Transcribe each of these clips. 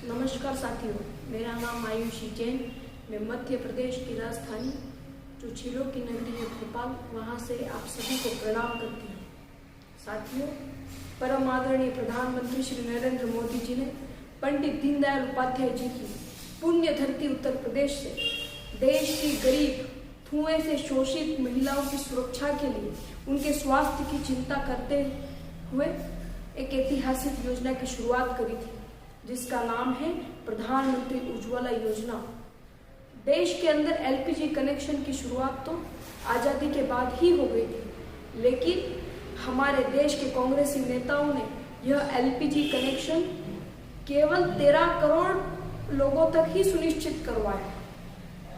नमस्कार साथियों, मेरा नाम आयुषी जैन। मैं मध्य प्रदेश की राजधानी जो झीलों की नगरी है भोपाल, वहाँ से आप सभी को प्रणाम करती हूँ। साथियों, परम आदरणीय प्रधानमंत्री श्री नरेंद्र मोदी जी ने पंडित दीनदयाल उपाध्याय जी की पुण्य धरती उत्तर प्रदेश से देश की गरीब, धुएं से शोषित महिलाओं की सुरक्षा के लिए उनके स्वास्थ्य की चिंता करते हुए एक ऐतिहासिक योजना की शुरुआत करी थी, जिसका नाम है प्रधानमंत्री उज्ज्वला योजना। देश के अंदर एलपीजी कनेक्शन की शुरुआत तो आज़ादी के बाद ही हो गई थी, लेकिन हमारे देश के कांग्रेसी नेताओं ने यह एलपीजी कनेक्शन केवल 13 करोड़ लोगों तक ही सुनिश्चित करवाया।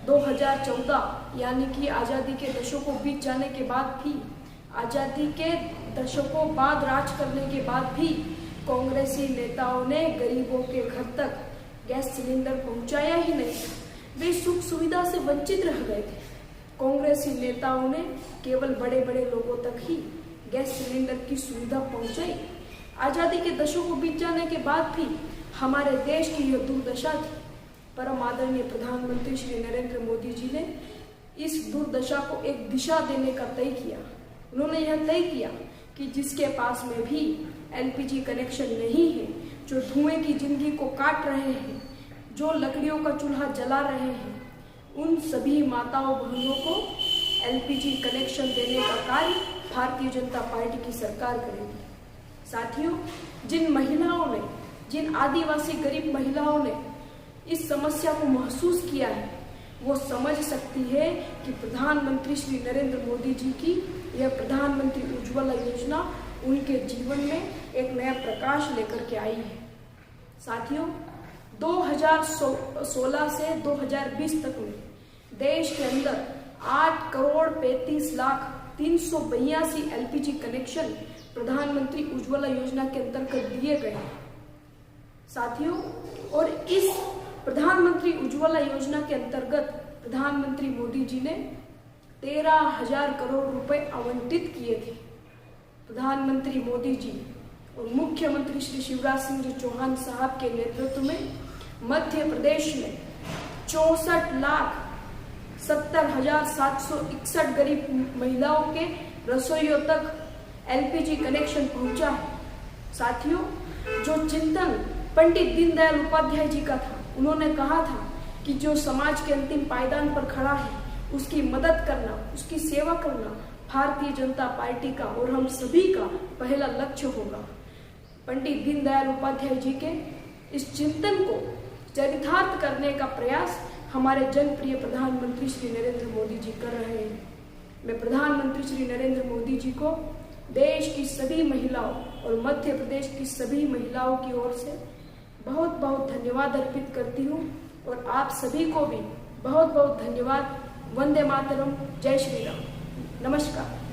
2014 यानी कि आज़ादी के दशकों बीत जाने के बाद भी, आज़ादी के दशकों बाद राज करने के बाद भी कांग्रेसी नेताओं ने गरीबों के घर तक गैस सिलेंडर पहुंचाया ही नहीं। वे सुख सुविधा से वंचित रह गए थे। कांग्रेसी नेताओं ने केवल बड़े बड़े लोगों तक ही गैस सिलेंडर की सुविधा पहुंचाई। आज़ादी के दशकों बीत जाने के बाद भी हमारे देश की यह दुर्दशा थी। परम आदरणीय प्रधानमंत्री श्री नरेंद्र मोदी जी ने इस दुर्दशा को एक दिशा देने का तय किया। उन्होंने यह तय किया कि जिसके पास में भी एलपीजी कनेक्शन नहीं है, जो धुएं की जिंदगी को काट रहे हैं, जो लकड़ियों का चूल्हा जला रहे हैं, उन सभी माताओं बहनों को एलपीजी कनेक्शन देने का कार्य भारतीय जनता पार्टी की सरकार करेगी। साथियों, जिन महिलाओं ने, जिन आदिवासी गरीब महिलाओं ने इस समस्या को महसूस किया है, वो समझ सकती है कि प्रधानमंत्री श्री नरेंद्र मोदी जी की यह प्रधानमंत्री उज्ज्वला योजना उनके जीवन में एक नया प्रकाश लेकर के आई है। साथियों, 2016 से 2020 तक में देश के अंदर 8 करोड़ 35 लाख 382 एलपीजी कनेक्शन प्रधानमंत्री उज्ज्वला योजना के अंतर्गत दिए गए हैं। साथियों, और इस प्रधानमंत्री उज्ज्वला योजना के अंतर्गत प्रधानमंत्री मोदी जी ने 13,000 करोड़ रुपए आवंटित किए थे। प्रधानमंत्री मोदी जी और मुख्यमंत्री श्री शिवराज सिंह चौहान साहब के नेतृत्व में मध्य प्रदेश में 64,70,761 गरीब महिलाओं के रसोइयों तक एलपीजी कनेक्शन पहुंचा है। साथियों, जो चिंतन पंडित दीनदयाल उपाध्याय जी का था, उन्होंने कहा था कि जो समाज के अंतिम पायदान पर खड़ा है, उसकी मदद करना, उसकी सेवा करना भारतीय जनता पार्टी का और हम सभी का पहला लक्ष्य होगा। पंडित दीनदयाल उपाध्याय जी के इस चिंतन को चरितार्थ करने का प्रयास हमारे जनप्रिय प्रधानमंत्री श्री नरेंद्र मोदी जी कर रहे हैं। मैं प्रधानमंत्री श्री नरेंद्र मोदी जी को देश की सभी महिलाओं और मध्य प्रदेश की सभी महिलाओं की ओर से बहुत बहुत धन्यवाद अर्पित करती हूँ, और आप सभी को भी बहुत बहुत धन्यवाद। वंदे मातरम। जय श्री राम। नमस्कार।